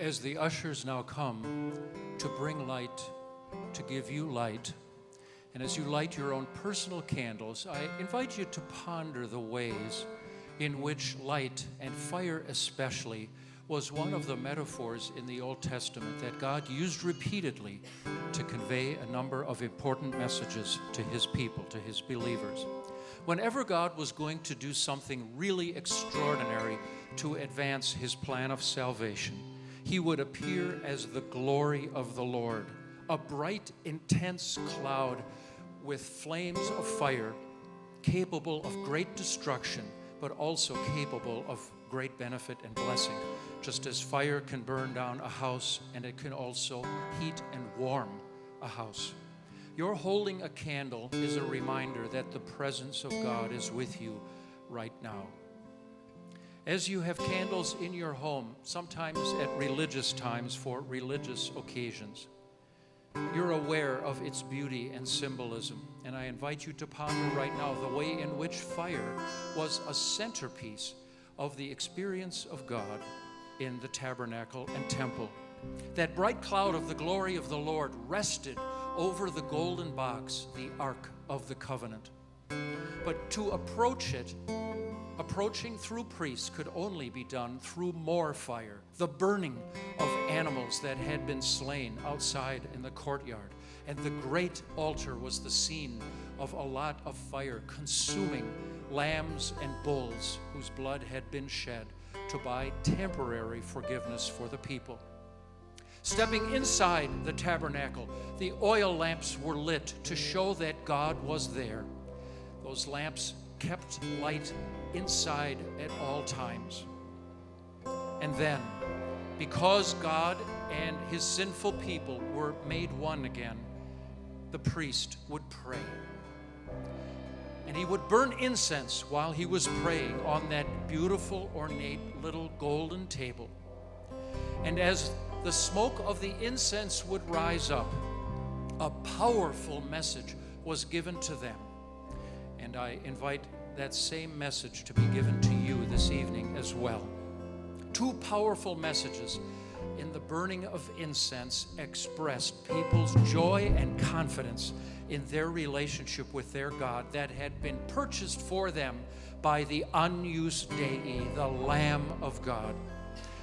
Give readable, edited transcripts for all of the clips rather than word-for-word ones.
As the ushers now come to bring light, to give you light, and as you light your own personal candles, I invite you to ponder the ways in which light, and fire especially, was one of the metaphors in the Old Testament that God used repeatedly to convey a number of important messages to his people, to his believers. Whenever God was going to do something really extraordinary to advance his plan of salvation, he would appear as the glory of the Lord, a bright, intense cloud with flames of fire, capable of great destruction, but also capable of great benefit and blessing. Just as fire can burn down a house, and it can also heat and warm a house. Your holding a candle is a reminder that the presence of God is with you right now. As you have candles in your home, sometimes at religious times for religious occasions, you're aware of its beauty and symbolism. And I invite you to ponder right now the way in which fire was a centerpiece of the experience of God in the tabernacle and temple. That bright cloud of the glory of the Lord rested over the golden box, the Ark of the Covenant. But to approach it, approaching through priests could only be done through more fire, the burning of animals that had been slain outside in the courtyard. And the great altar was the scene of a lot of fire consuming lambs and bulls whose blood had been shed to buy temporary forgiveness for the people. Stepping inside the tabernacle, the oil lamps were lit to show that God was there. Those lamps kept light inside at all times. And then, because God and his sinful people were made one again, the priest would pray. And he would burn incense while he was praying on that beautiful, ornate little golden table. And as the smoke of the incense would rise up, a powerful message was given to them. And I invite that same message to be given to you this evening as well. Two powerful messages in the burning of incense expressed people's joy and confidence in their relationship with their God that had been purchased for them by the Agnus Dei, the Lamb of God.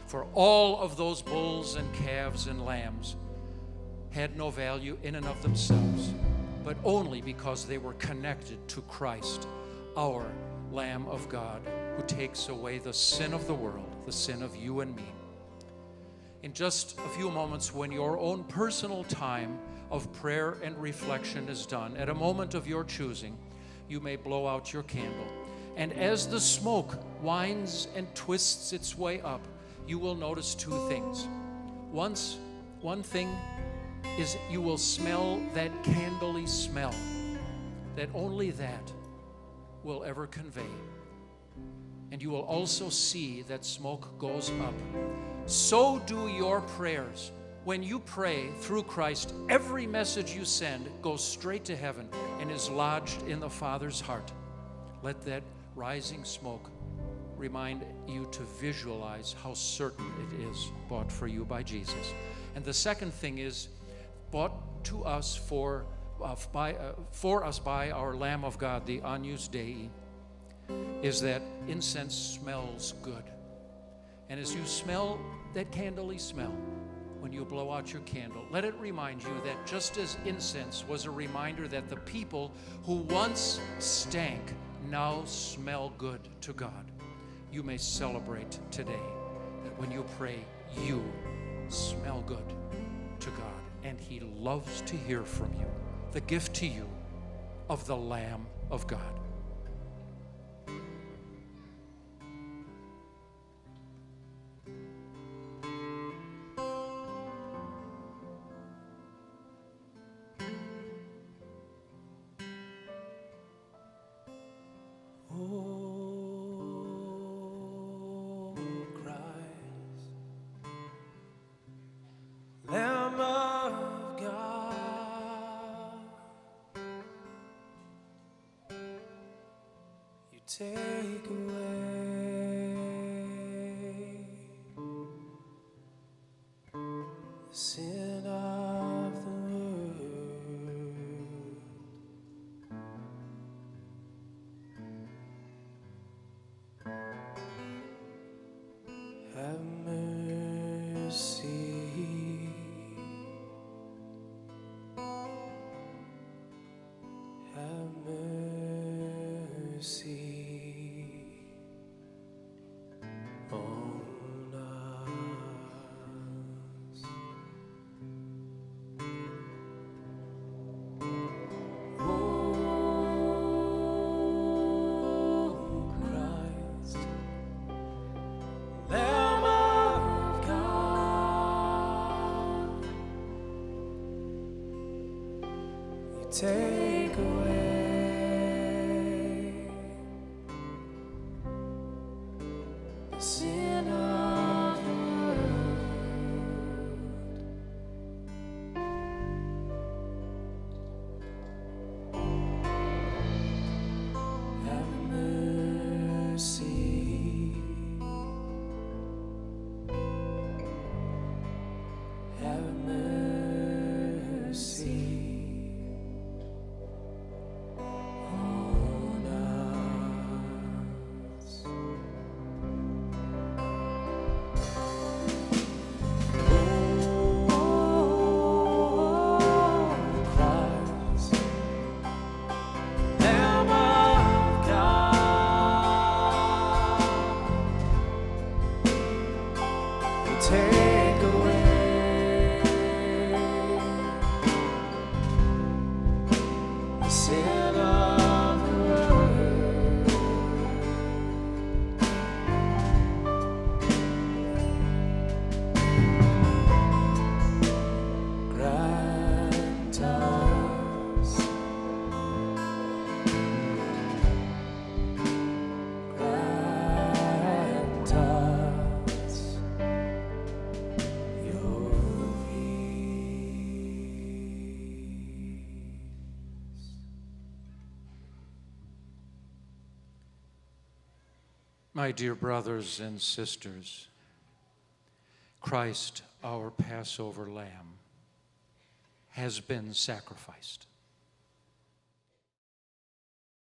For all of those bulls and calves and lambs had no value in and of themselves, but only because they were connected to Christ, our Lamb of God, who takes away the sin of the world, the sin of you and me. In just a few moments, when your own personal time of prayer and reflection is done, at a moment of your choosing, you may blow out your candle. And as the smoke winds and twists its way up, you will notice two things. One thing is you will smell that candly smell that only that will ever convey. And you will also see that smoke goes up. So do your prayers. When you pray through Christ, every message you send goes straight to heaven and is lodged in the Father's heart. Let that rising smoke remind you to visualize how certain it is bought for you by Jesus. And the second thing is bought to us for us by our Lamb of God, the Agnus Dei, is that incense smells good. And as you smell that candlely smell, when you blow out your candle, let it remind you that just as incense was a reminder that the people who once stank now smell good to God, you may celebrate today that when you pray, you smell good to God. And he loves to hear from you, the gift to you of the Lamb of God. Take away sin of the world. Have mercy. Have mercy on us. Oh, Christ, Lamb of God, you take away the sin of the world. Have mercy. Have mercy on us. Oh, Christ, Lamb of God, you take away the sin of the world. Grant us, grant us your peace. My dear brothers and sisters, Christ, our Passover lamb, has been sacrificed.